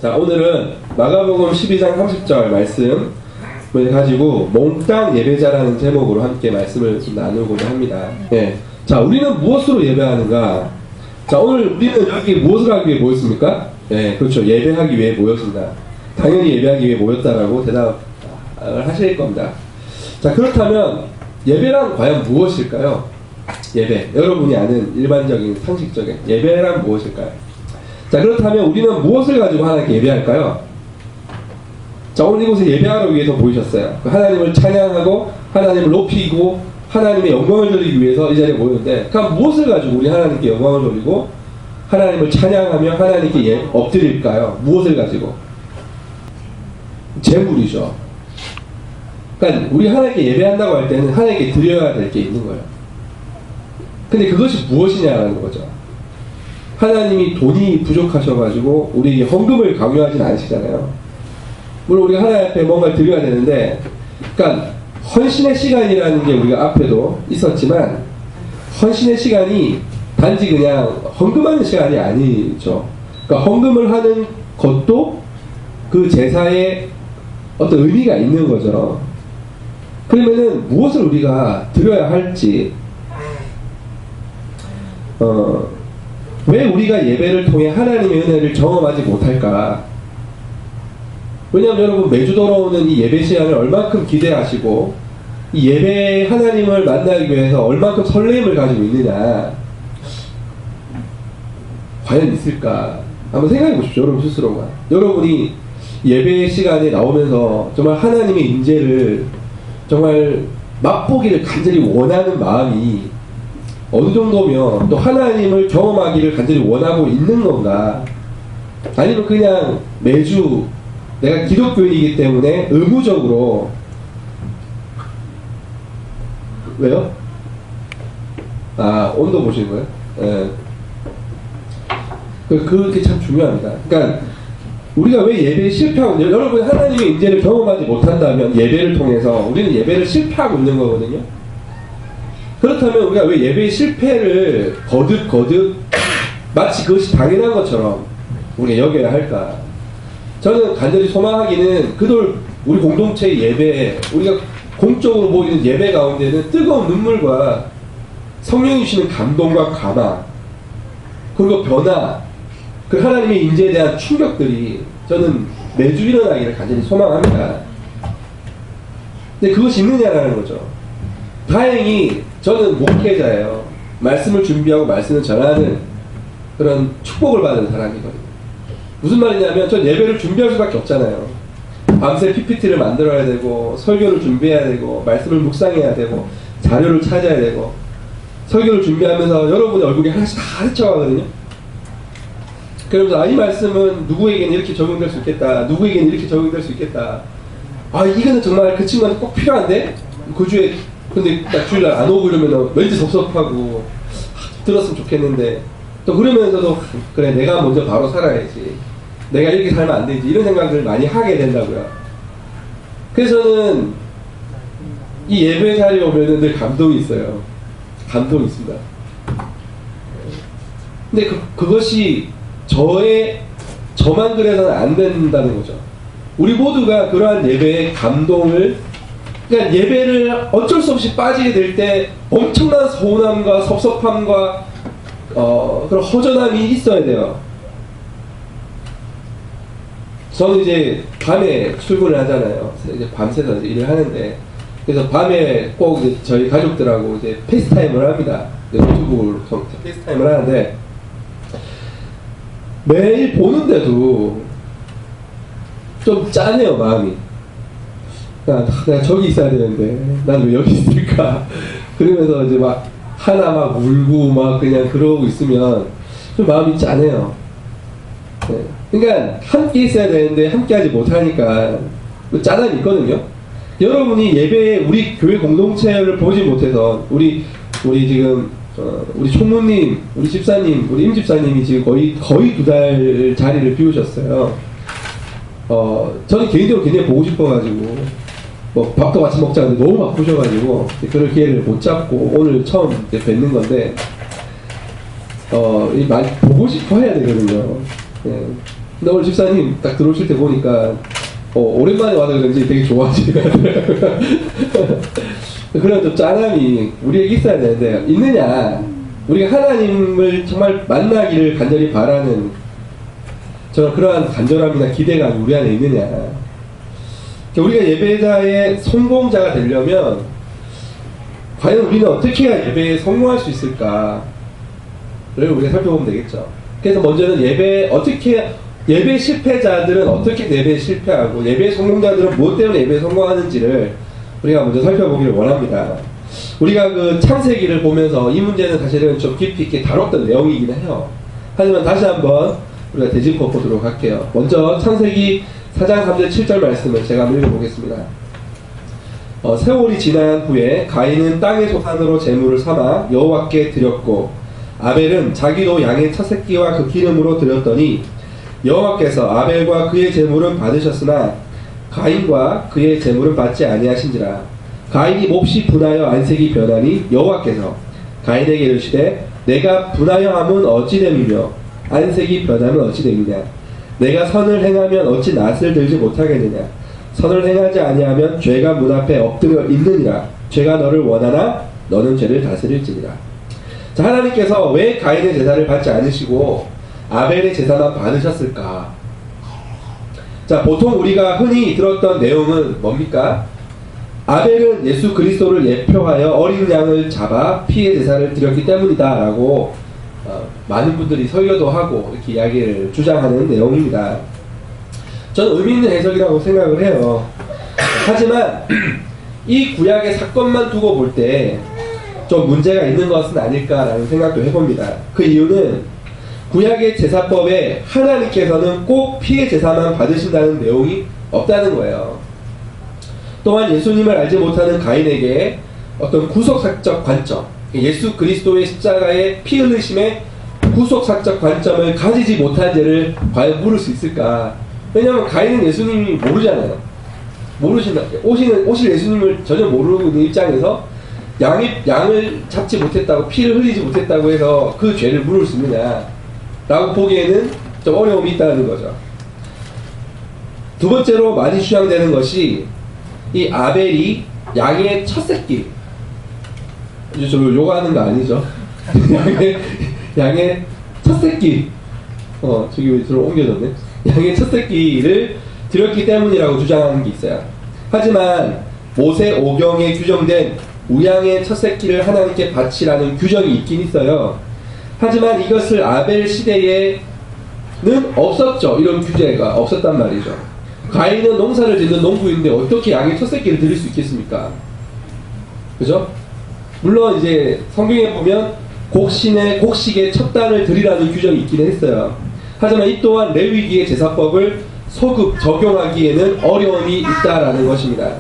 자, 오늘은 마가복음 12장 30절 말씀을 가지고 몽땅 예배자라는 제목으로 함께 말씀을 좀 나누고자 합니다. 네. 자, 우리는 무엇으로 예배하는가? 자, 오늘 우리는 여기 무엇을 하기 위해 모였습니까? 네, 그렇죠. 예배하기 위해 모였습니다. 당연히 예배하기 위해 모였다라고 대답을 하실 겁니다. 자, 그렇다면 예배란 과연 무엇일까요? 예배. 여러분이 아는 일반적인 상식적인 예배란 무엇일까요? 자, 그렇다면 우리는 무엇을 가지고 하나님께 예배할까요? 자, 오늘 이곳에 예배하러 위해서 모이셨어요. 하나님을 찬양하고 하나님을 높이고 하나님의 영광을 돌리기 위해서 이 자리에 모였는데, 그럼 무엇을 가지고 우리 하나님께 영광을 돌리고 하나님을 찬양하며 하나님께 엎드릴까요? 무엇을 가지고? 재물이죠. 그러니까 우리 하나님께 예배한다고 할 때는 하나님께 드려야 될 게 있는 거예요. 근데 그것이 무엇이냐라는 거죠. 하나님이 돈이 부족하셔가지고 우리에게 헌금을 강요하진 않으시잖아요. 물론 우리가 하나님 앞에 뭔가를 드려야 되는데, 그러니까 헌신의 시간이라는 게 우리가 앞에도 있었지만, 헌신의 시간이 단지 그냥 헌금하는 시간이 아니죠. 그러니까 헌금을 하는 것도 그 제사에 어떤 의미가 있는 거죠. 그러면은 무엇을 우리가 드려야 할지, 왜 우리가 예배를 통해 하나님의 은혜를 경험하지 못할까? 왜냐하면 여러분, 매주 돌아오는 이 예배 시간을 얼만큼 기대하시고 이 예배 하나님을 만나기 위해서 얼만큼 설렘을 가지고 있느냐, 과연 있을까? 한번 생각해 보십시오. 여러분 스스로가. 여러분이 예배 시간에 나오면서 정말 하나님의 임재를 정말 맛보기를 간절히 원하는 마음이 어느 정도면, 또 하나님을 경험하기를 간절히 원하고 있는 건가? 아니면 그냥 매주 내가 기독교인이기 때문에 의무적으로, 왜요? 아, 온도 보시는 거예요? 예. 그게 참 중요합니다. 그러니까 우리가 왜 예배에 실패하고, 여러분 하나님의 임재를 경험하지 못한다면 예배를 통해서 우리는 예배를 실패하고 있는 거거든요. 그렇다면 우리가 왜 예배의 실패를 거듭 마치 그것이 당연한 것처럼 우리가 여겨야 할까? 저는 간절히 소망하기는, 그들 우리 공동체의 예배, 우리가 공적으로 모이는 예배 가운데는 뜨거운 눈물과 성령이 주시는 감동과 감화, 그리고 변화, 그 하나님의 임재에 대한 충격들이 저는 매주 일어나기를 간절히 소망합니다. 근데 그것이 있느냐라는 거죠. 다행히 저는 목회자예요. 말씀을 준비하고 말씀을 전하는 그런 축복을 받은 사람이거든요. 무슨 말이냐면, 전 예배를 준비할 수밖에 없잖아요. 밤새 PPT를 만들어야 되고, 설교를 준비해야 되고, 말씀을 묵상해야 되고, 자료를 찾아야 되고, 설교를 준비하면서 여러분의 얼굴이 하나씩 다 헤쳐가거든요. 그러면서 이 말씀은 누구에게는 이렇게 적용될 수 있겠다, 누구에게는 이렇게 적용될 수 있겠다, 이거는 정말 그 친구한테 꼭 필요한데 그 주에 근데 딱 주일날 안 오고 이러면 왠지 섭섭하고 들었으면 좋겠는데, 또 그러면서도 그래, 내가 먼저 바로 살아야지, 내가 이렇게 살면 안 되지, 이런 생각을 많이 하게 된다고요. 그래서 저는 이 예배 자리에 오면 늘 감동이 있어요. 감동이 있습니다. 근데 그것이 저만 그래서는 안 된다는 거죠. 우리 모두가 그러한 예배의 감동을, 그러니까 예배를 어쩔 수 없이 빠지게 될 때 엄청난 서운함과 섭섭함과 그런 허전함이 있어야 돼요. 저는 이제 밤에 출근을 하잖아요. 이제 밤새서 이제 일을 하는데, 그래서 밤에 꼭 이제 저희 가족들하고 이제 페이스타임을 합니다. 노트북으로 페이스타임을 하는데, 매일 보는데도 좀 짠해요, 마음이. 내가 저기 있어야 되는데 난 왜 여기 있을까? 그러면서 이제 막 하나 막 울고 막 그냥 그러고 있으면 좀 마음이 짠해요. 네. 그러니까 함께 있어야 되는데 함께 하지 못하니까 짠함이 있거든요. 여러분이 예배에 우리 교회 공동체를 보지 못해서, 우리 지금 우리 총무님, 우리 집사님, 우리 임집사님이 지금 거의 2달 자리를 비우셨어요. 저는 개인적으로 굉장히 보고 싶어가지고, 밥도 같이 먹자 하는데 너무 바쁘셔가지고 그럴 기회를 못 잡고 오늘 처음 뵙는 건데, 많이 보고 싶어 해야 되거든요. 네. 근데 오늘 집사님 딱 들어오실 때 보니까 오랜만에 와서 그런지 되게 좋아하시더라고요. 그런 좀 짠함이 우리에게 있어야 되는데 있느냐? 우리가 하나님을 정말 만나기를 간절히 바라는 저는 그러한 간절함이나 기대감이 우리 안에 있느냐? 우리가 예배자의 성공자가 되려면 과연 우리는 어떻게 해야 예배에 성공할 수 있을까를 우리가 살펴보면 되겠죠. 그래서 먼저는 예배 실패자들은 어떻게 예배에 실패하고 예배 성공자들은 무엇 때문에 예배에 성공하는지를 우리가 먼저 살펴보기를 원합니다. 우리가 그 창세기를 보면서 이 문제는 사실은 좀 깊이 있게 다뤘던 내용이긴 해요. 하지만 다시 한번 우리가 되짚어 보도록 할게요. 먼저 창세기 4장 3절 7절 말씀을 제가 한번 읽어보겠습니다. 세월이 지난 후에 가인은 땅의 소산으로 제물을 삼아 여호와께 드렸고 아벨은 자기도 양의 첫 새끼와 그 기름으로 드렸더니 여호와께서 아벨과 그의 제물은 받으셨으나 가인과 그의 제물은 받지 아니하신지라. 가인이 몹시 분하여 안색이 변하니 여호와께서 가인에게 이르시되 내가 분하여 함은 어찌 됨이며 안색이 변하면 어찌 됨이냐. 내가 선을 행하면 어찌 낯을 들지 못하겠느냐. 선을 행하지 아니하면 죄가 문 앞에 엎드려 있느니라. 죄가 너를 원하나 너는 죄를 다스릴지니라. 자, 하나님께서 왜 가인의 제사를 받지 않으시고 아벨의 제사만 받으셨을까? 자, 보통 우리가 흔히 들었던 내용은 뭡니까? 아벨은 예수 그리스도를 예표하여 어린 양을 잡아 피의 제사를 드렸기 때문이다 라고 많은 분들이 설교도 하고 이렇게 이야기를 주장하는 내용입니다. 저는 의미 있는 해석이라고 생각을 해요. 하지만 이 구약의 사건만 두고 볼 때 좀 문제가 있는 것은 아닐까라는 생각도 해봅니다. 그 이유는 구약의 제사법에 하나님께서는 꼭 피의 제사만 받으신다는 내용이 없다는 거예요. 또한 예수님을 알지 못하는 가인에게 어떤 구속사적 관점, 예수 그리스도의 십자가의 피 흘리심의 구속사적 관점을 가지지 못한 죄를 과연 물을 수 있을까? 왜냐하면 가인은 예수님이 모르잖아요. 오실 예수님을 전혀 모르는 입장에서 양을 잡지 못했다고, 피를 흘리지 못했다고 해서 그 죄를 물을 수 있느냐 라고 보기에는 좀 어려움이 있다는 거죠. 두 번째로 많이 주장되는 것이 이 아벨이 양의 첫 새끼, 저 요구하는 거 아니죠? 양의 첫 새끼, 저기 왜 저를 옮겨졌네? 양의 첫 새끼를 드렸기 때문이라고 주장하는 게 있어요. 하지만 모세 오경에 규정된 우양의 첫 새끼를 하나님께 바치라는 규정이 있긴 있어요. 하지만 이것을 아벨 시대에는 없었죠. 이런 규제가 없었단 말이죠. 가인은 농사를 짓는 농부인데 어떻게 양의 첫 새끼를 드릴 수 있겠습니까? 그죠? 물론 이제 성경에 보면 곡식의 첫 단을 드리라는 규정이 있긴 했어요. 하지만 이 또한 레위기의 제사법을 소급 적용하기에는 어려움이 있다라는 것입니다.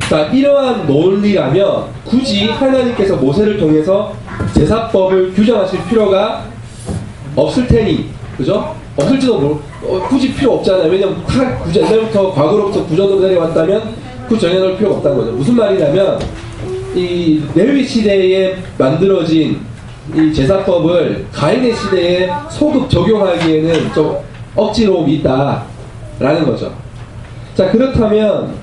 자, 이러한 논리라면 굳이 하나님께서 모세를 통해서 제사법을 규정하실 필요가 없을 테니, 그죠? 없을지도 굳이 필요 없잖아요. 왜냐면 다 옛날부터 과거로부터 구전으로 내려왔다면 그 정해놓을 필요가 없다는 거죠. 무슨 말이냐면 이 레위 시대에 만들어진 이 제사법을 가인의 시대에 소급 적용하기에는 좀 억지로움이 있다라는 거죠. 자, 그렇다면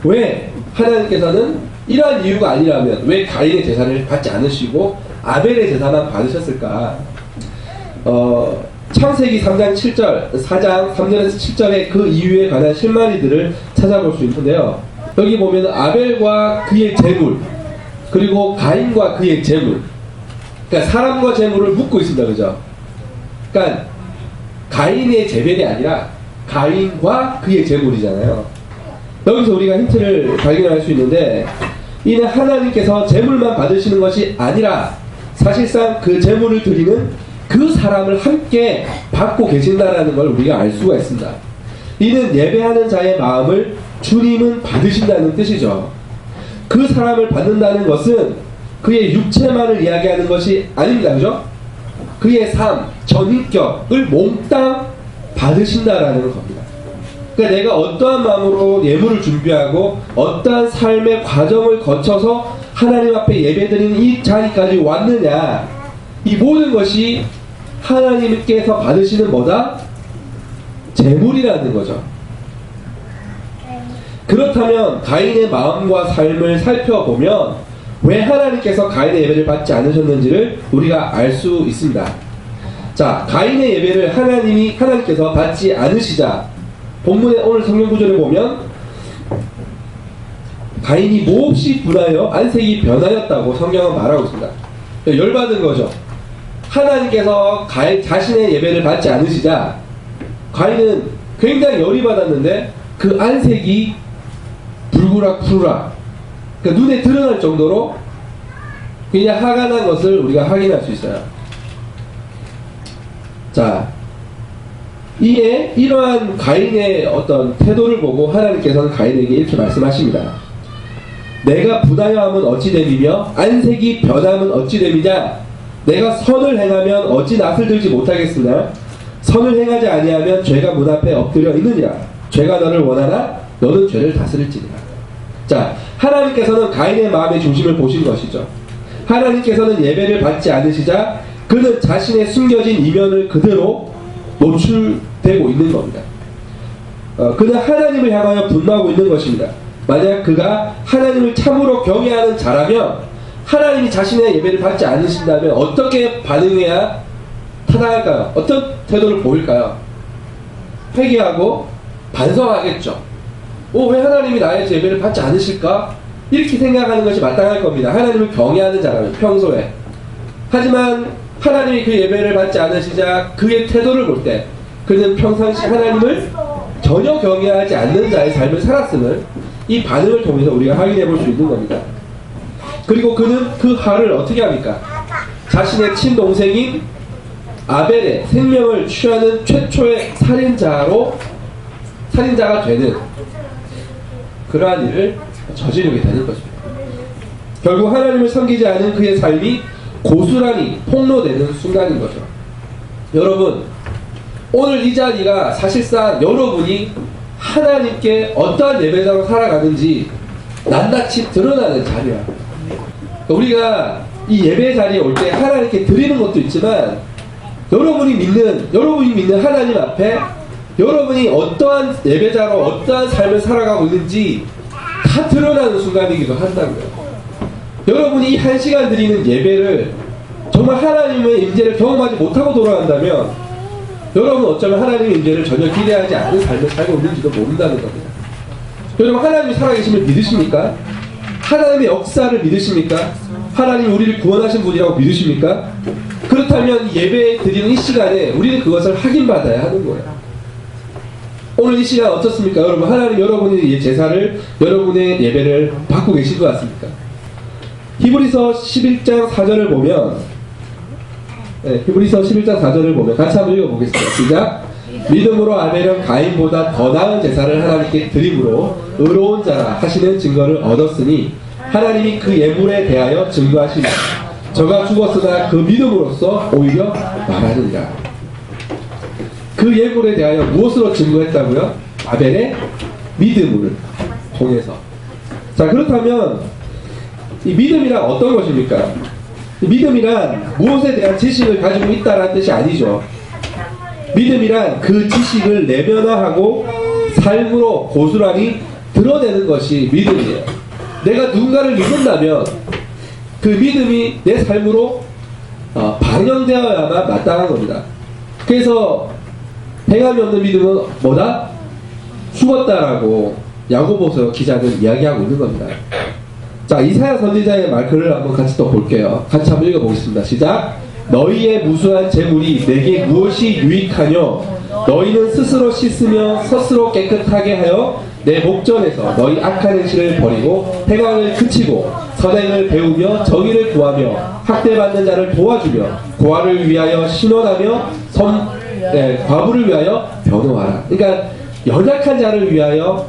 왜 하나님께서는 이러한 이유가 아니라면 왜 가인의 제사를 받지 않으시고 아벨의 제사만 받으셨을까? 창세기 4장 3절에서 7절의 그 이유에 관한 실마리들을 찾아볼 수 있는데요. 여기 보면 아벨과 그의 제물, 그리고 가인과 그의 제물, 그러니까 사람과 제물을 묶고 있습니다. 그죠? 그러니까 가인의 제물이 아니라 가인과 그의 제물이잖아요. 여기서 우리가 힌트를 발견할 수 있는데, 이는 하나님께서 제물만 받으시는 것이 아니라 사실상 그 제물을 드리는 그 사람을 함께 받고 계신다라는 걸 우리가 알 수가 있습니다. 이는 예배하는 자의 마음을 주님은 받으신다는 뜻이죠. 그 사람을 받는다는 것은 그의 육체만을 이야기하는 것이 아닙니다. 그죠? 그의 삶, 전인격을 몽땅 받으신다라는 겁니다. 그러니까 내가 어떠한 마음으로 예물을 준비하고 어떠한 삶의 과정을 거쳐서 하나님 앞에 예배드리는 이 자리까지 왔느냐, 이 모든 것이 하나님께서 받으시는 뭐다? 재물이라는 거죠. 그렇다면 가인의 마음과 삶을 살펴보면 왜 하나님께서 가인의 예배를 받지 않으셨는지를 우리가 알 수 있습니다. 자, 가인의 예배를 하나님께서 받지 않으시자 본문의 오늘 성경 구절을 보면 가인이 몹시 분하여 안색이 변하였다고 성경은 말하고 있습니다. 열받은 거죠. 하나님께서 가인 자신의 예배를 받지 않으시자 가인은 굉장히 열이 받았는데 그 안색이 불구락 푸르락, 그러니까 눈에 드러날 정도로 그냥 화가 난 것을 우리가 확인할 수 있어요. 자, 이에 이러한 가인의 어떤 태도를 보고 하나님께서는 가인에게 이렇게 말씀하십니다. 내가 분하여함은 어찌 됨이며 안색이 변함은 어찌 됨이냐. 내가 선을 행하면 어찌 낯을 들지 못하겠으나 선을 행하지 아니하면 죄가 문 앞에 엎드려 있느니라. 죄가 너를 원하나 너는 죄를 다스릴지니라. 자, 하나님께서는 가인의 마음의 중심을 보신 것이죠. 하나님께서는 예배를 받지 않으시자 그는 자신의 숨겨진 이면을 그대로 노출되고 있는 겁니다. 그는 하나님을 향하여 분노하고 있는 것입니다. 만약 그가 하나님을 참으로 경외하는 자라면 하나님이 자신의 예배를 받지 않으신다면 어떻게 반응해야 타당할까요? 어떤 태도를 보일까요? 회개하고 반성하겠죠. 왜 하나님이 나의 예배를 받지 않으실까? 이렇게 생각하는 것이 마땅할 겁니다. 하나님을 경외하는 자라면 평소에. 하지만 하나님이 그 예배를 받지 않으시자 그의 태도를 볼 때 그는 평상시 하나님을 전혀 경외하지 않는 자의 삶을 살았음을 이 반응을 통해서 우리가 확인해 볼 수 있는 겁니다. 그리고 그는 그 화를 어떻게 합니까? 자신의 친동생인 아벨의 생명을 취하는 최초의 살인자가 되는 그러한 일을 저지르게 되는 것입니다. 결국 하나님을 섬기지 않은 그의 삶이 고스란히 폭로되는 순간인 거죠. 여러분, 오늘 이 자리가 사실상 여러분이 하나님께 어떠한 예배자로 살아가는지 낱낱이 드러나는 자리야. 우리가 이 예배 자리에 올 때 하나님께 드리는 것도 있지만 여러분이 믿는 하나님 앞에 여러분이 어떠한 예배자로 어떠한 삶을 살아가고 있는지 다 드러나는 순간이기도 한다고요. 여러분이 이 한 시간 드리는 예배를 정말 하나님의 임재를 경험하지 못하고 돌아간다면 여러분은 어쩌면 하나님의 임재를 전혀 기대하지 않는 삶을 살고 있는지도 모른다는 겁니다. 여러분, 하나님이 살아계심을 믿으십니까? 하나님의 역사를 믿으십니까? 하나님이 우리를 구원하신 분이라고 믿으십니까? 그렇다면 예배 드리는 이 시간에 우리는 그것을 확인받아야 하는 거예요. 오늘 이 시간 어떻습니까? 여러분, 하나님 여러분의 제사를, 여러분의 예배를 받고 계신 것 같습니까? 히브리서 11장 4절을 보면, 히브리서 11장 4절을 보면 같이 한번 읽어보겠습니다. 시작. 믿음으로 아벨은 가인보다 더 나은 제사를 하나님께 드림으로 의로운 자라 하시는 증거를 얻었으니 하나님이 그 예물에 대하여 증거하시니 저가 죽었으나 그 믿음으로써 오히려 말하느니라. 그 예물에 대하여 무엇으로 증거했다고요? 아벨의 믿음을 통해서. 자, 그렇다면 이 믿음이란 어떤 것입니까? 이 믿음이란 무엇에 대한 지식을 가지고 있다는 뜻이 아니죠. 믿음이란 그 지식을 내면화하고 삶으로 고스란히 드러내는 것이 믿음이에요. 내가 누군가를 믿는다면 그 믿음이 내 삶으로 반영되어야만 마땅한 겁니다. 그래서 행함이 없는 믿음은 뭐다? 죽었다라고 야고보서 기자는 이야기하고 있는 겁니다. 자, 이사야 선지자의 말글을 한번 같이 또 볼게요. 같이 한번 읽어보겠습니다. 시작. 너희의 무수한 재물이 내게 무엇이 유익하뇨? 너희는 스스로 씻으며 스스로 깨끗하게 하여 내 목전에서 너희 악한 행실을 버리고 행악을 그치고 선행을 배우며 정의를 구하며 학대받는 자를 도와주며 고아를 위하여 신원하며 과부를 위하여 변호하라. 그러니까 연약한 자를 위하여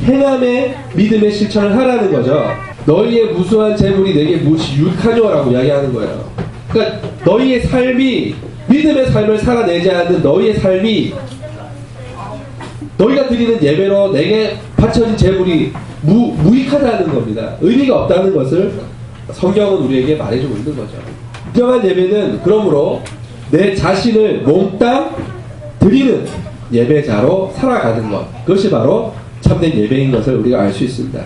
행함의 믿음의 실천을 하라는 거죠. 너희의 무수한 재물이 내게 무엇이 유익하뇨라고 이야기하는 거예요. 그러니까 너희의 삶이 믿음의 삶을 살아내지 않는 너희의 삶이 너희가 드리는 예배로 내게 바쳐진 재물이 무익하다는 겁니다. 의미가 없다는 것을 성경은 우리에게 말해주고 있는 거죠. 진정한 예배는 그러므로 내 자신을 몽땅 드리는 예배자로 살아가는 것, 그것이 바로 참된 예배인 것을 우리가 알 수 있습니다.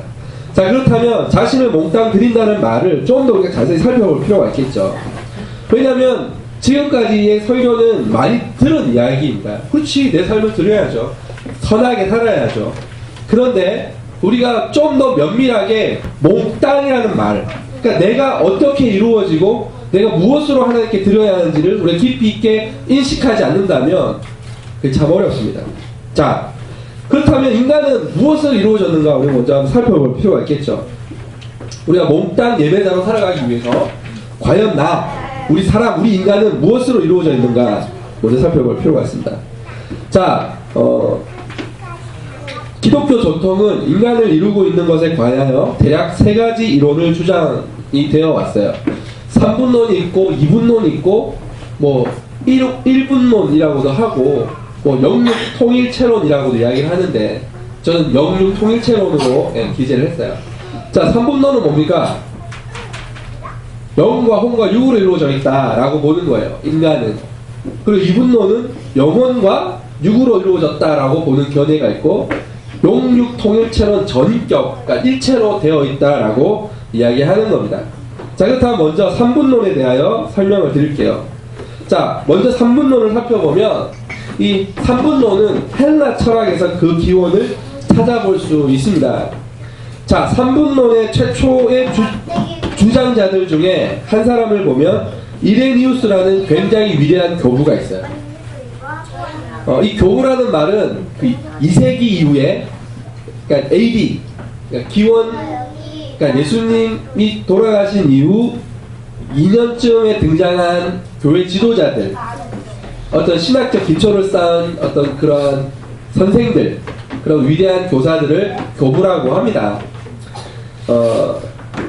자, 그렇다면 자신을 몽땅 드린다는 말을 좀 더 우리가 자세히 살펴볼 필요가 있겠죠. 왜냐하면 지금까지의 설교는 많이 들은 이야기입니다. 그렇지, 내 삶을 드려야죠. 선하게 살아야죠. 그런데 우리가 좀 더 면밀하게 몽땅이라는 말, 그러니까 내가 어떻게 이루어지고 내가 무엇으로 하나님께 드려야 하는지를 우리가 깊이 있게 인식하지 않는다면 그게 참 어렵습니다. 자, 그렇다면 인간은 무엇을 이루어졌는가 우리 먼저 한번 살펴볼 필요가 있겠죠. 우리가 몽땅 예배자로 살아가기 위해서 과연 우리 인간은 무엇으로 이루어져 있는가 먼저 살펴볼 필요가 있습니다. 자, 기독교 전통은 인간을 이루고 있는 것에 관하여 대략 3가지 이론을 주장이 되어 왔어요. 3분론이 있고 2분론이 있고 뭐 1분론이라고도 하고 뭐 영육통일체론이라고도 이야기를 하는데 저는 영육통일체론으로 기재를 했어요. 자, 3분론은 뭡니까? 영과 혼과 육으로 이루어져 있다라고 보는 거예요, 인간은. 그리고 2분론은 영혼과 육으로 이루어졌다라고 보는 견해가 있고, 용육통일체론 전격, 그러니까 일체로 되어 있다라고 이야기하는 겁니다. 자, 그렇다면 먼저 3분론에 대하여 설명을 드릴게요. 자, 먼저 3분론을 살펴보면 이 3분론은 헬라 철학에서 그 기원을 찾아볼 수 있습니다. 자, 3분론의 최초의 주장자들 중에 한 사람을 보면 이레니우스라는 굉장히 위대한 교부가 있어요. 이 교부라는 말은 그 2세기 이후에, 그러니까 AD, 그러니까 기원, 그러니까 예수님이 돌아가신 이후 2년쯤에 등장한 교회 지도자들, 어떤 신학적 기초를 쌓은 어떤 그런 선생들, 그런 위대한 교사들을 교부라고 합니다.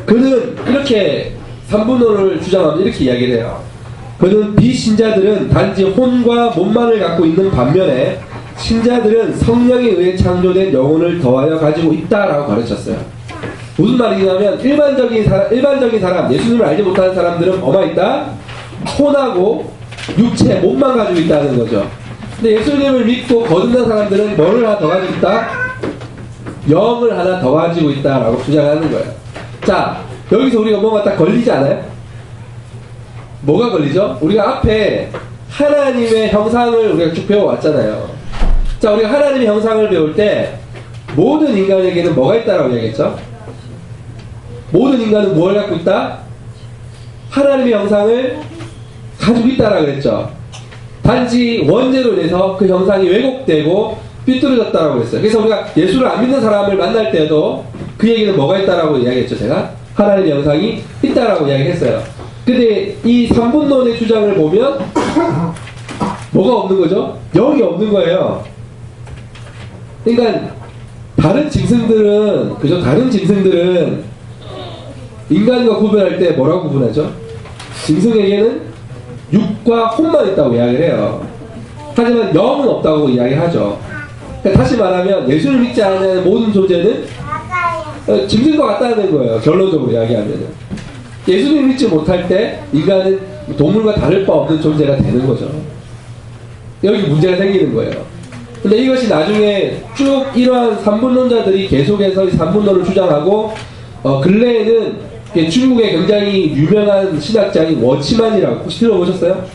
그는 이렇게 3분론을 주장하면 이렇게 이야기를 해요. 그는 비신자들은 단지 혼과 몸만을 갖고 있는 반면에 신자들은 성령에 의해 창조된 영혼을 더하여 가지고 있다라고 가르쳤어요. 무슨 말이냐면 일반적인 사람, 예수님을 알지 못하는 사람들은 뭐가 있다? 혼하고 육체, 몸만 가지고 있다는 거죠. 근데 예수님을 믿고 거듭난 사람들은 뭐를 하나 더 가지고 있다? 영을 하나 더 가지고 있다라고 주장하는 거예요. 자, 여기서 우리가 뭔가 딱 걸리지 않아요? 뭐가 걸리죠? 우리가 앞에 하나님의 형상을 우리가 쭉 배워왔잖아요. 자, 우리가 하나님의 형상을 배울 때 모든 인간에게는 뭐가 있다라고 얘기했죠? 모든 인간은 뭘 갖고 있다? 하나님의 형상을 가지고 있다라고 그랬죠. 단지 원죄로 인해서 그 형상이 왜곡되고 삐뚤어졌다라고 했어요. 그래서 우리가 예수를 안 믿는 사람을 만날 때도 그 얘기는 뭐가 있다라고 이야기했죠. 제가 하나님의 형상이 있다라고 이야기했어요. 근데 이 3분론의 주장을 보면 뭐가 없는 거죠? 영이 없는 거예요. 그러니까 다른 짐승들은 인간과 구분할 때 뭐라고 구분하죠? 짐승에게는 육과 혼만 있다고 이야기를 해요. 하지만 영은 없다고 이야기하죠. 그러니까 다시 말하면 예수를 믿지 않는 모든 존재는 짐승과 같다는 거예요. 결론적으로 이야기하면. 예수를 믿지 못할 때 인간은 동물과 다를 바 없는 존재가 되는 거죠. 여기 문제가 생기는 거예요. 근데 이것이 나중에 쭉 이러한 3분론자들이 계속해서 이 3분론을 주장하고 근래에는 중국의 굉장히 유명한 신학자인 워치만이라고 혹시 들어보셨어요?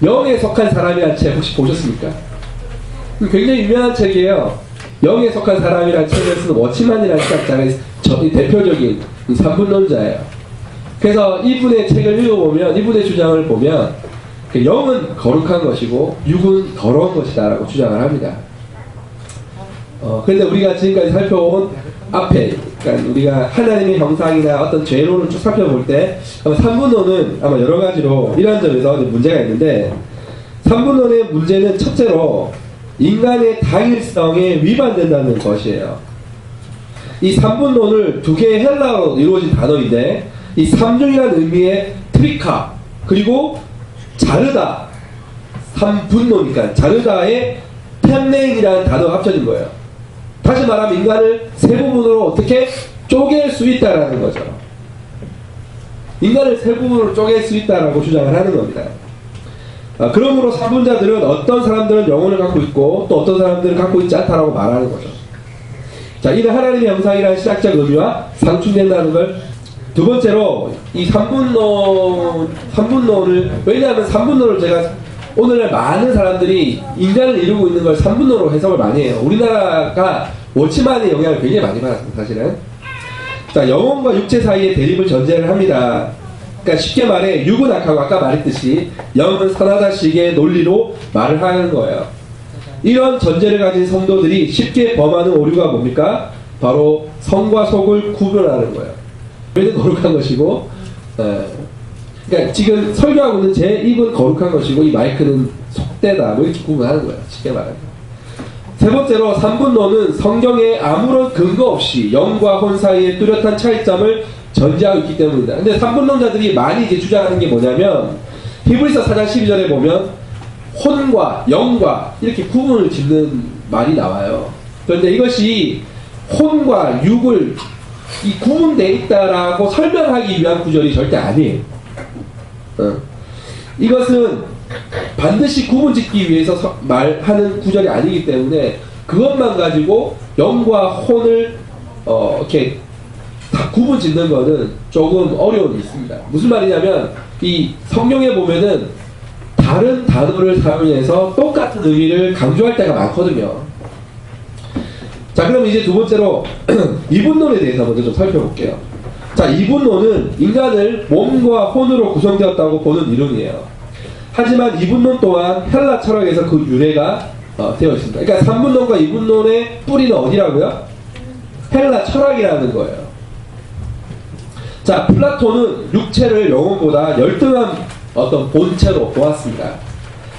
영에 속한 사람이라는 책 혹시 보셨습니까? 굉장히 유명한 책이에요. 영에 속한 사람이라는 책을 쓴 워치만이라는 신학자가 대표적인 3분론자예요. 그래서 이분의 책을 읽어보면, 이분의 주장을 보면 영은 거룩한 것이고 육은 더러운 것이다 라고 주장을 합니다. 그런데 우리가 지금까지 살펴본 앞에, 그러니까 우리가 하나님의 형상이나 어떤 죄론을 쭉 살펴볼 때 3분론은 아마 여러 가지로 이러한 점에서 문제가 있는데, 3분론의 문제는 첫째로 인간의 당일성에 위반된다는 것이에요. 이 3분론을 두 개의 헬라어로 이루어진 단어인데, 이 삼중이라는 의미의 트리카, 그리고 자르다, 3분노니까 자르다의 펜레인이라는 단어가 합쳐진 거예요. 다시 말하면 인간을 세 부분으로 어떻게 쪼갤 수 있다라는 거죠. 인간을 세 부분으로 쪼갤 수 있다라고 주장을 하는 겁니다. 그러므로 사분자들은 어떤 사람들은 영혼을 갖고 있고 또 어떤 사람들은 갖고 있지 않다라고 말하는 거죠. 자, 이는 하나님의 형상이라는 신학적 의미와 상충된다는 걸. 두 번째로 이 삼분론을, 왜냐하면 삼분론을 제가 오늘날 많은 사람들이 인간을 이루고 있는 걸 삼분론으로 해석을 많이 해요. 우리나라가 워치만의 영향을 굉장히 많이 받았습니다, 사실은. 자, 영혼과 육체 사이의 대립을 전제를 합니다. 그러니까 쉽게 말해 육은 악하고 아까 말했듯이 영은 선하다식의 논리로 말을 하는 거예요. 이런 전제를 가진 성도들이 쉽게 범하는 오류가 뭡니까? 바로 성과 속을 구별하는 거예요. 교회는 거룩한 것이고, 그러니까 지금 설교하고 있는 제 입은 거룩한 것이고 이 마이크는 속되다, 뭐 이렇게 구분하는 거예요. 쉽게 말하면. 세 번째로 삼분론은 성경에 아무런 근거 없이 영과 혼 사이의 뚜렷한 차이점을 전제하고 있기 때문이다. 근데 삼분론자들이 많이 이제 주장하는 게 뭐냐면 히브리서 4장 12절에 보면 혼과 영과 이렇게 구분을 짓는 말이 나와요. 그런데 이것이 혼과 육을 이 구분되어 있다라고 설명하기 위한 구절이 절대 아니에요. 이것은 반드시 구분짓기 위해서 말하는 구절이 아니기 때문에 그것만 가지고 영과 혼을 이렇게 다 구분짓는 거는 조금 어려움이 있습니다. 무슨 말이냐면 이 성경에 보면은 다른 단어를 사용해서 똑같은 의미를 강조할 때가 많거든요. 자, 그럼 이제 두 번째로 이분론에 대해서 먼저 좀 살펴볼게요. 자, 이분론은 인간을 몸과 혼으로 구성되었다고 보는 이론이에요. 하지만 이분론 또한 헬라 철학에서 그 유래가 되어 있습니다. 그러니까 삼분론과 이분론의 뿌리는 어디라고요? 헬라 철학이라는 거예요. 자, 플라톤은 육체를 영혼보다 열등한 어떤 본체로 보았습니다.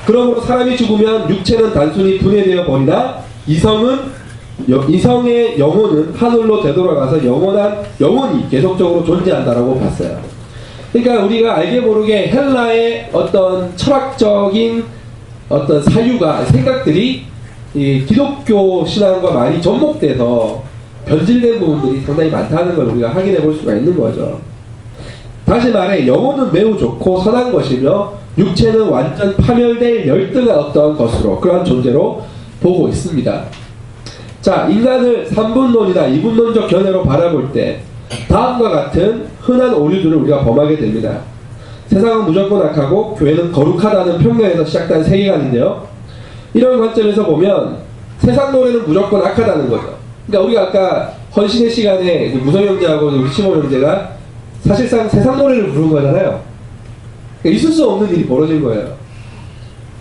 그러므로 사람이 죽으면 육체는 단순히 분해되어 버리나 이성의 영혼은 하늘로 되돌아가서 영혼이 계속적으로 존재한다라고 봤어요. 그러니까 우리가 알게 모르게 헬라의 어떤 철학적인 어떤 사유가, 생각들이 이 기독교 신앙과 많이 접목돼서 변질된 부분들이 상당히 많다는 걸 우리가 확인해 볼 수가 있는 거죠. 다시 말해 영혼은 매우 좋고 선한 것이며 육체는 완전 파멸될 열등한 어떤 것으로, 그러한 존재로 보고 있습니다. 자, 인간을 삼분론이나 이분론적 견해로 바라볼 때 다음과 같은 흔한 오류들을 우리가 범하게 됩니다. 세상은 무조건 악하고 교회는 거룩하다는 편견에서 시작된 세계관인데요. 이런 관점에서 보면 세상 노래는 무조건 악하다는 거죠. 그러니까 우리가 아까 헌신의 시간에 무성 형제하고 우리 시모 형제가 사실상 세상 노래를 부른 거잖아요. 그러니까 있을 수 없는 일이 벌어진 거예요.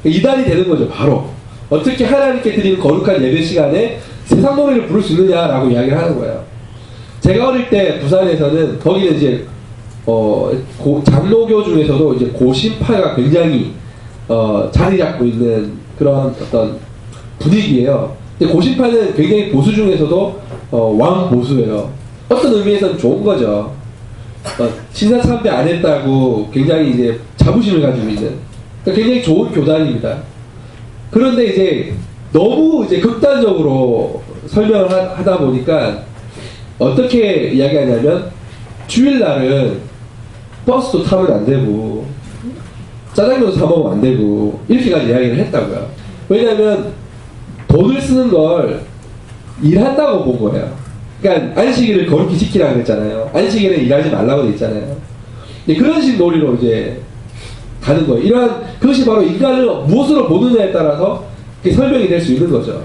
이단이 되는 거죠, 바로. 어떻게 하나님께 드리는 거룩한 예배 시간에 세상 노래를 부를 수 있느냐라고 이야기를 하는 거예요. 제가 어릴 때 부산에서는 거기는 이제 장로교 중에서도 이제 고신파가 굉장히 자리 잡고 있는 그런 어떤 분위기예요. 근데 고신파는 굉장히 보수 중에서도 왕보수예요. 어떤 의미에서는 좋은 거죠. 신사참배 안 했다고 굉장히 이제 자부심을 가지고 있는, 그러니까 굉장히 좋은 교단입니다. 그런데 이제 너무 이제 극단적으로 설명을 하다 보니까 어떻게 이야기하냐면 주일날은 버스도 타면 안 되고 짜장면도 사 먹으면 안 되고 이렇게까지 이야기를 했다고요. 왜냐하면 돈을 쓰는 걸 일한다고 본 거예요. 그러니까 안식일을 거룩히 지키라고 그랬잖아요. 안식일에 일하지 말라고 돼 있잖아요. 그런 식 논리로 이제 가는 거예요. 이러한 그것이 바로 인간을 무엇으로 보느냐에 따라서 설명이 될 수 있는 거죠.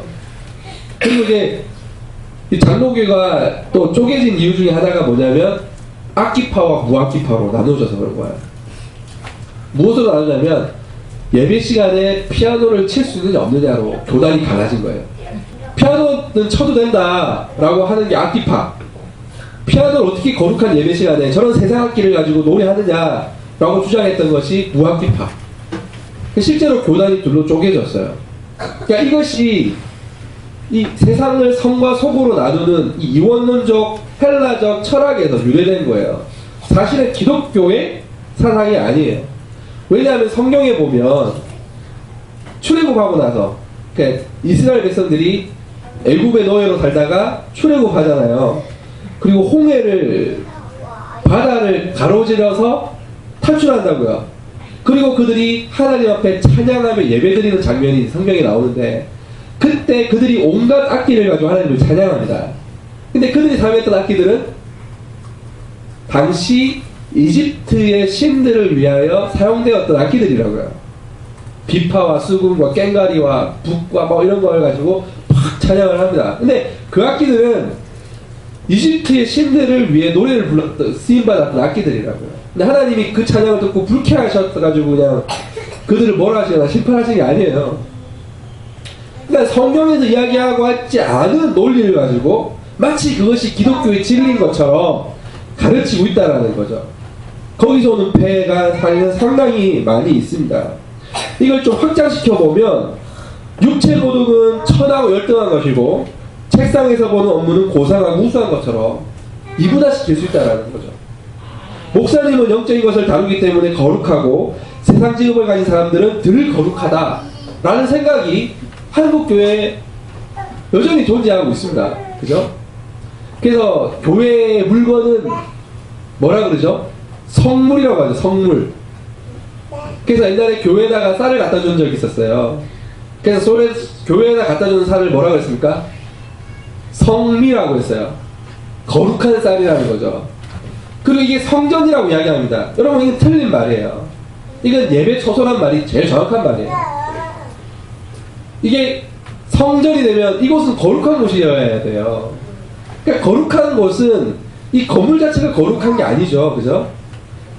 그리고 이제 이 장로교가 또 쪼개진 이유 중에 하나가 뭐냐면 악기파와 무악기파로 나눠져서 그런 거예요. 무엇으로 나누냐면 예배 시간에 피아노를 칠 수 있느냐 없느냐로 교단이 갈라진 거예요. 피아노는 쳐도 된다라고 하는 게 악기파. 피아노를 어떻게 거룩한 예배 시간에 저런 세상 악기를 가지고 노래하느냐라고 주장했던 것이 무악기파. 실제로 교단이 둘로 쪼개졌어요. 그러니까 이것이 이 세상을 성과 속으로 나누는 이 이원론적 헬라적 철학에서 유래된 거예요. 사실은 기독교의 사상이 아니에요. 왜냐하면 성경에 보면 출애굽하고 나서 그러니까 이스라엘 백성들이 애굽의 노예로 살다가 출애굽하잖아요. 그리고 홍해를 바다를 가로질러서 탈출한다고요. 그리고 그들이 하나님 앞에 찬양하며 예배드리는 장면이 성경에 나오는데 그때 그들이 온갖 악기를 가지고 하나님을 찬양합니다. 근데 그들이 사용했던 악기들은 당시 이집트의 신들을 위하여 사용되었던 악기들이라고요. 비파와 수금과 꽹과리와 북과 뭐 이런 걸 가지고 팍 찬양을 합니다. 근데 그 악기들은 이집트의 신들을 위해 노래를 불렀던 쓰임받았던 악기들이라고요. 근데 하나님이 그 찬양을 듣고 불쾌하셔가지고 그냥 그들을 뭐라 하시거나 심판하신 게 아니에요. 그러니까 성경에서 이야기하고 하지 않은 논리를 가지고 마치 그것이 기독교의 진리인 것처럼 가르치고 있다라는 거죠. 거기서 오는 폐가 사실은 상당히 많이 있습니다. 이걸 좀 확장시켜 보면 육체 노동은 천하고 열등한 것이고 책상에서 보는 업무는 고상하고 우수한 것처럼 이분화시킬 수 있다는 거죠. 목사님은 영적인 것을 다루기 때문에 거룩하고 세상 직업을 가진 사람들은 덜 거룩하다라는 생각이 한국교회에 여전히 존재하고 있습니다. 그죠? 그래서 교회의 물건은 뭐라 그러죠? 성물이라고 하죠. 성물. 그래서 옛날에 교회에다가 쌀을 갖다 준 적이 있었어요. 그래서 교회에다 갖다 주는 쌀을 뭐라 그랬습니까? 성미라고 했어요. 거룩한 쌀이라는 거죠. 그리고 이게 성전이라고 이야기합니다. 여러분 이게 틀린 말이에요. 이건 예배 초소란 말이 제일 정확한 말이에요. 이게 성전이 되면 이곳은 거룩한 곳이어야 돼요. 그러니까 거룩한 곳은 이 건물 자체가 거룩한 게 아니죠. 그죠?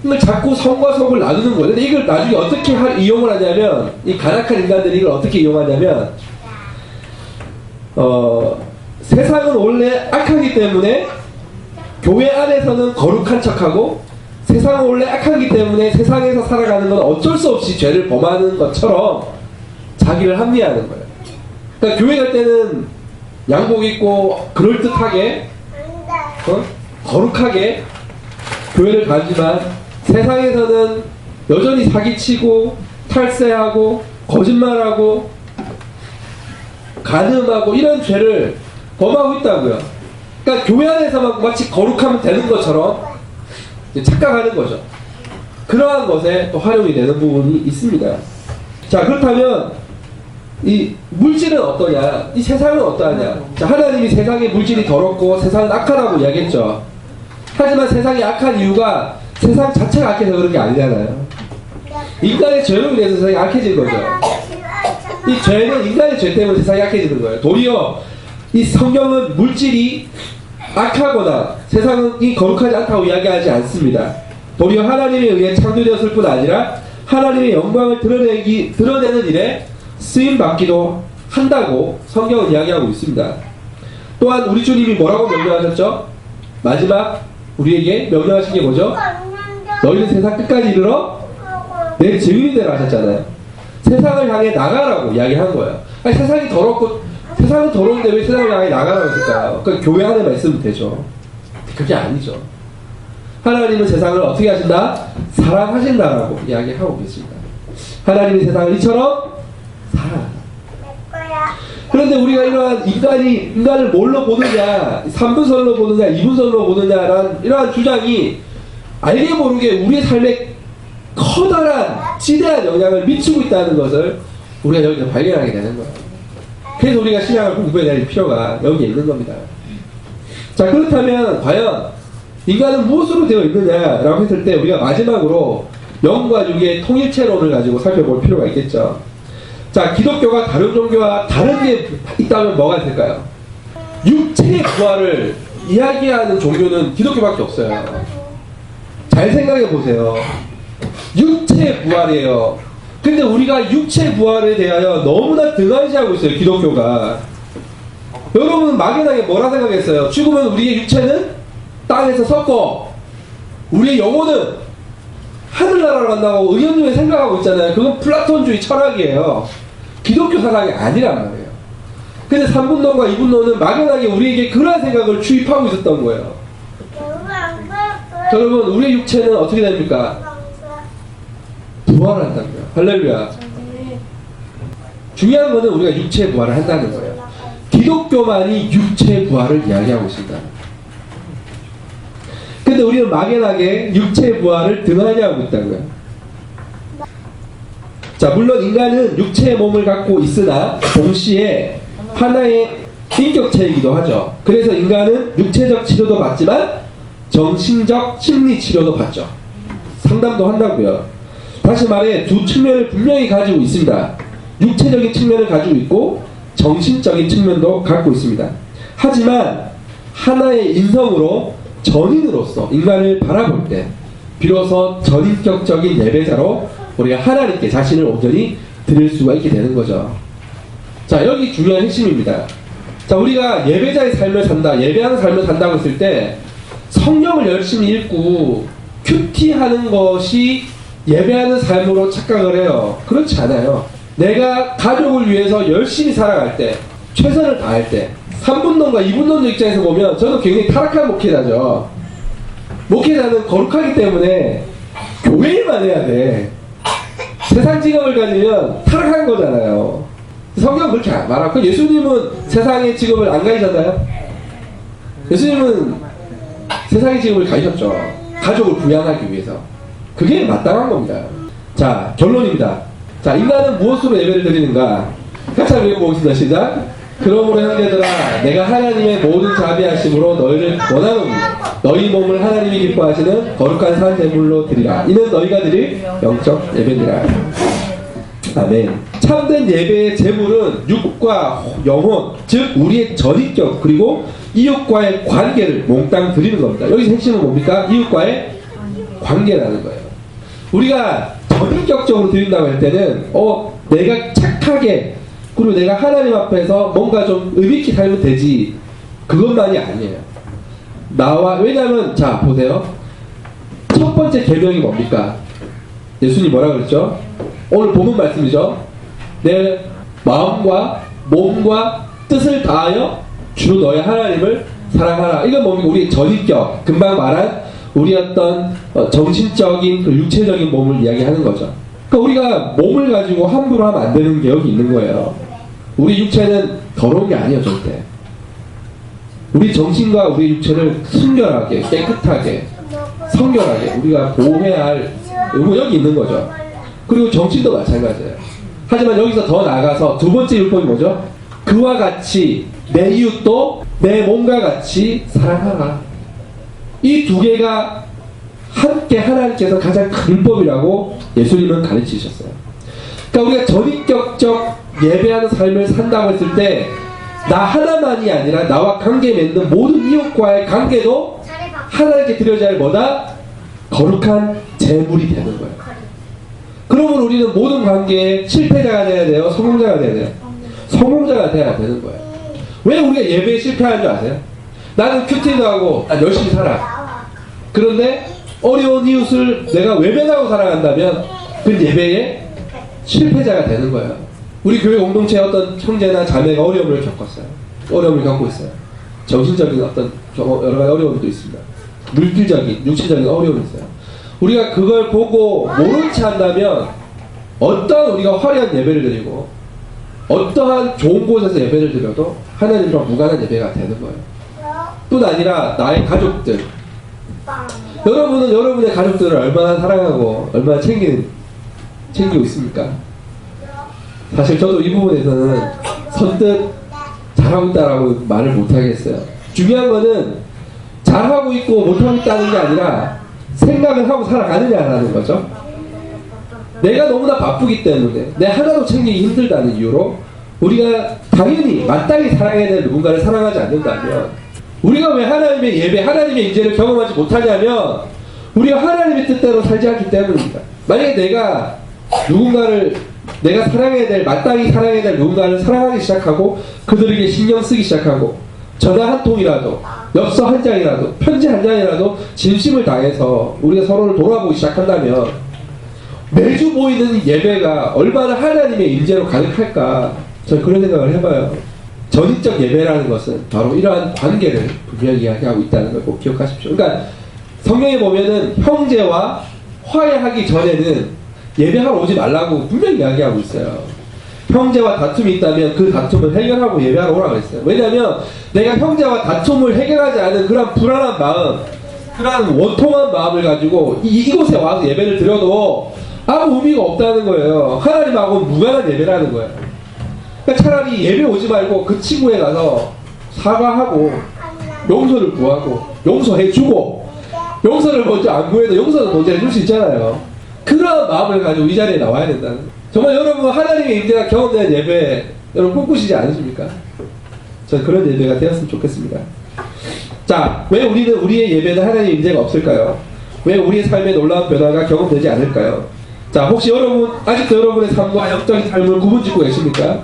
이걸 자꾸 성과 성을 나누는 거예요. 근데 이걸 나중에 어떻게 이용을 하냐면 이 가락한 인간들이 이걸 어떻게 이용하냐면 세상은 원래 악하기 때문에 교회 안에서는 거룩한 척하고 세상은 원래 악하기 때문에 세상에서 살아가는 건 어쩔 수 없이 죄를 범하는 것처럼 자기를 합리화하는 거예요. 그러니까 교회 갈 때는 양복 입고 그럴듯하게 거룩하게 교회를 가지만 세상에서는 여전히 사기치고 탈세하고 거짓말하고 간음하고 이런 죄를 범하고 있다고요. 그러니까 교회 안에서만 마치 거룩하면 되는 것처럼 착각하는 거죠. 그러한 것에 또 활용이 되는 부분이 있습니다. 자, 그렇다면 이 물질은 어떠냐? 이 세상은 어떠하냐? 자, 하나님이 세상의 물질이 더럽고 세상은 악하다고 이야기했죠. 하지만 세상이 악한 이유가 세상 자체가 악해서 그런 게 아니잖아요. 인간의 죄로 인해서 세상이 악해진 거죠. 이 죄는 인간의 죄 때문에 세상이 악해지는 거예요. 도리어 이 성경은 물질이 악하거나 세상이 거룩하지 않다고 이야기하지 않습니다. 도리어 하나님에 의해 창조되었을 뿐 아니라 하나님의 영광을 드러내는 일에 쓰임받기도 한다고 성경은 이야기하고 있습니다. 또한 우리 주님이 뭐라고 명령하셨죠? 마지막 우리에게 명령하신 게 뭐죠? 너희는 세상 끝까지 이르러 내 증인이 되라 하셨잖아요. 세상을 향해 나가라고 이야기한 거예요. 아니, 세상이 더럽고 세상은 더러운데 왜 세상을 향해 나가라고 했을까요? 그러니까 교회 안에만 있으면 되죠. 그게 아니죠. 하나님은 세상을 어떻게 하신다? 사랑하신다라고 이야기하고 계십니다. 하나님이 세상을 이처럼 사랑한다. 그런데 우리가 이러한 인간을 뭘로 보느냐, 3분선으로 보느냐, 2분선으로 보느냐라는 이러한 주장이 알게 모르게 우리의 삶에 커다란 지대한 영향을 미치고 있다는 것을 우리가 여기서 발견하게 되는 거예요. 그래서 우리가 신앙을 공부해야 될 필요가 여기에 있는 겁니다. 자, 그렇다면 과연 인간은 무엇으로 되어 있느냐라고 했을 때 우리가 마지막으로 영과 육의 통일체론을 가지고 살펴볼 필요가 있겠죠. 자, 기독교가 다른 종교와 다른 게 있다면 뭐가 있을까요? 육체의 부활을 이야기하는 종교는 기독교밖에 없어요. 잘 생각해 보세요. 육체의 부활이에요. 근데 우리가 육체의 부활에 대하여 너무나 등한시하고 있어요, 기독교가. 여러분은 막연하게 뭐라 생각했어요? 죽으면 우리의 육체는 땅에서 섰고 우리의 영혼은 하늘나라로 간다고 의견중에 생각하고 있잖아요. 그건 플라톤주의 철학이에요. 기독교 사상이 아니란 말이에요. 근데 3분론과 2분론은 막연하게 우리에게 그런 생각을 주입하고 있었던 거예요. 여러분, 우리의 육체는 어떻게 됩니까? 부활한다고요. 할렐루야. 중요한 것은 우리가 육체의 부활을 한다는 거예요. 기독교만이 육체의 부활을 이야기하고 있습니다. 근데 우리는 막연하게 육체의 부활을 등한시하고 있다고요. 자, 물론 인간은 육체의 몸을 갖고 있으나 동시에 하나의 인격체이기도 하죠. 그래서 인간은 육체적 치료도 받지만 정신적 심리 치료도 받죠. 상담도 한다고요. 다시 말해 두 측면을 분명히 가지고 있습니다. 육체적인 측면을 가지고 있고 정신적인 측면도 갖고 있습니다. 하지만 하나의 인성으로 전인으로서 인간을 바라볼 때 비로소 전인격적인 예배자로 우리가 하나님께 자신을 온전히 드릴 수가 있게 되는 거죠. 자, 여기 중요한 핵심입니다. 자, 우리가 예배자의 삶을 산다, 예배하는 삶을 산다고 했을 때 성경을 열심히 읽고 큐티하는 것이 예배하는 삶으로 착각을 해요. 그렇지 않아요. 내가 가족을 위해서 열심히 살아갈 때, 최선을 다할 때, 3분론과 2분론적 입장에서 보면 저는 굉장히 타락한 목회자죠. 목회자는 거룩하기 때문에 교회 일만 해야 돼. 세상 직업을 가지면 타락한 거잖아요. 성경은 그렇게 말하고, 예수님은 세상의 직업을 안 가지셨나요? 예수님은 세상의 직업을 가지셨죠. 가족을 부양하기 위해서. 그게 마땅한 겁니다. 자, 결론입니다. 자, 인간은 무엇으로 예배를 드리는가? 같이 한번 읽어보겠습니다. 시작. 그러므로 형제들아, 내가 하나님의 모든 자비하심으로 너희를 원하노니 너희 몸을 하나님이 기뻐하시는 거룩한 산 제물로 드리라. 이는 너희가 드릴 영적 예배니라. 아멘. 참된 예배의 제물은 육과 영혼, 즉 우리의 전인격 그리고 이웃과의 관계를 몽땅 드리는 겁니다. 여기서 핵심은 뭡니까? 이웃과의 관계라는 거예요. 우리가 전인격적으로 드린다고 할 때는 내가 착하게 그리고 내가 하나님 앞에서 뭔가 좀 의미있게 살면 되지, 그것만이 아니에요. 왜냐하면 자 보세요. 첫 번째 계명이 뭡니까? 예수님 뭐라 그랬죠? 오늘 본문 말씀이죠. 내 마음과 몸과 뜻을 다하여 주 너의 하나님을 사랑하라. 이건 뭡니까? 우리의 전인격, 금방 말한 우리 어떤 정신적인 그 육체적인 몸을 이야기하는 거죠. 그러니까 우리가 몸을 가지고 함부로 하면 안 되는 게 여기 있는 거예요. 우리 육체는 더러운 게 아니에요, 절대. 우리 정신과 우리 육체를 순결하게, 깨끗하게, 성결하게 우리가 보호해야 할 의무 여기 있는 거죠. 그리고 정신도 마찬가지예요. 하지만 여기서 더 나아가서 두 번째 율법이 뭐죠? 그와 같이 내 이웃도 내 몸과 같이 사랑하라. 이 두 개가 함께 하나님께서 가장 큰 율법이라고 예수님은 가르치셨어요. 그러니까 우리가 전인격적 예배하는 삶을 산다고 했을 때 나 하나만이 아니라 나와 관계 맺는 모든 이웃과의 관계도 하나님께 드려야 할 뭐다? 거룩한 제물이 되는 거예요. 그러면 우리는 모든 관계에 실패자가 돼야 돼요? 성공자가 돼야 돼요? 성공자가 돼야 되는 거예요. 왜 우리가 예배에 실패하는 줄 아세요? 나는 큐티도 하고 난 열심히 살아. 그런데 어려운 이웃을 내가 외면하고 살아간다면 그 예배에 실패자가 되는 거예요. 우리 교회 공동체에 어떤 형제나 자매가 어려움을 겪었어요. 어려움을 겪고 있어요. 정신적인 어떤 여러 가지 어려움도 있습니다. 물질적인, 육체적인 어려움이 있어요. 우리가 그걸 보고 모른 채 한다면 어떠한 우리가 화려한 예배를 드리고 어떠한 좋은 곳에서 예배를 드려도 하나님과 무관한 예배가 되는 거예요. 뿐 아니라 나의 가족들, 여러분은 여러분의 가족들을 얼마나 사랑하고 얼마나 챙기고 있습니까? 사실 저도 이 부분에서는 선뜻 잘하고 있다라고 말을 못하겠어요. 중요한 거는 잘하고 있고 못하고 있다는 게 아니라 생각을 하고 살아가느냐라는 거죠. 내가 너무나 바쁘기 때문에 내 하나도 챙기기 힘들다는 이유로 우리가 당연히 마땅히 사랑해야 될 누군가를 사랑하지 않는다면, 우리가 왜 하나님의 예배, 하나님의 인재를 경험하지 못하냐면 우리가 하나님의 뜻대로 살지 않기 때문입니다. 만약에 내가 누군가를, 내가 사랑해야 될, 마땅히 사랑해야 될 누군가를 사랑하기 시작하고 그들에게 신경 쓰기 시작하고 전화 한 통이라도, 엽서 한 장이라도, 편지 한 장이라도 진심을 다해서 우리가 서로를 돌아보기 시작한다면 매주 보이는 예배가 얼마나 하나님의 인재로 가득할까, 저는 그런 생각을 해봐요. 전인적 예배라는 것은 바로 이러한 관계를 분명히 이야기하고 있다는 걸 꼭 기억하십시오. 그러니까 성경에 보면은 형제와 화해하기 전에는 예배하러 오지 말라고 분명히 이야기하고 있어요. 형제와 다툼이 있다면 그 다툼을 해결하고 예배하러 오라고 그랬어요. 왜냐하면 내가 형제와 다툼을 해결하지 않은 그런 불안한 마음, 그런 원통한 마음을 가지고 이곳에 와서 예배를 드려도 아무 의미가 없다는 거예요. 하나님하고는 무관한 예배라는 거예요. 그러니까 차라리 예배 오지 말고 그 친구에 가서 사과하고 용서를 구하고 용서해주고, 용서를 먼저 안 구해도 용서는 먼저 해줄 수 있잖아요. 그런 마음을 가지고 이 자리에 나와야 된다는 거예요. 정말 여러분 하나님의 임재가 경험되는 예배 여러분 꿈꾸시지 않으십니까? 저는 그런 예배가 되었으면 좋겠습니다. 자, 왜 우리는 우리의 예배는 하나님의 임재가 없을까요? 왜 우리의 삶에 놀라운 변화가 경험되지 않을까요? 자, 혹시 여러분 아직도 여러분의 삶과 영적인 삶을 구분짓고 계십니까?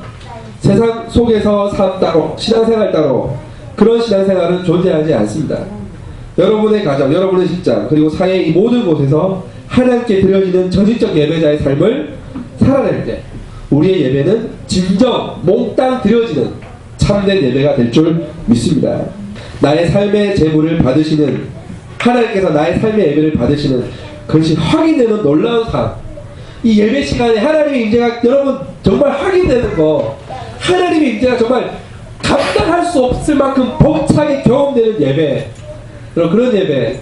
세상 속에서 삶 따로, 신앙생활 따로, 그런 신앙생활은 존재하지 않습니다. 여러분의 가정, 여러분의 직장, 그리고 사회 이 모든 곳에서 하나님께 드려지는 전인적 예배자의 삶을 살아낼 때 우리의 예배는 진정 몽땅 드려지는 참된 예배가 될 줄 믿습니다. 나의 삶의 제물을 받으시는, 하나님께서 나의 삶의 예배를 받으시는 그것이 확인되는 놀라운 삶. 이 예배 시간에 하나님의 임재가 여러분 정말 확인되는 거, 하나님의 임재가 정말 감당할 수 없을 만큼 벅차게 경험되는 예배, 그런 예배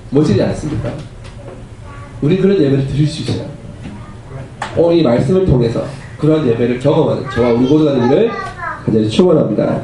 멋지지 않습니까? 우리 그런 예배를 드릴 수 있어요. 오늘 이 말씀을 통해서 그런 예배를 경험하는 저와 우리 모두가 되기를 간절히 축원합니다.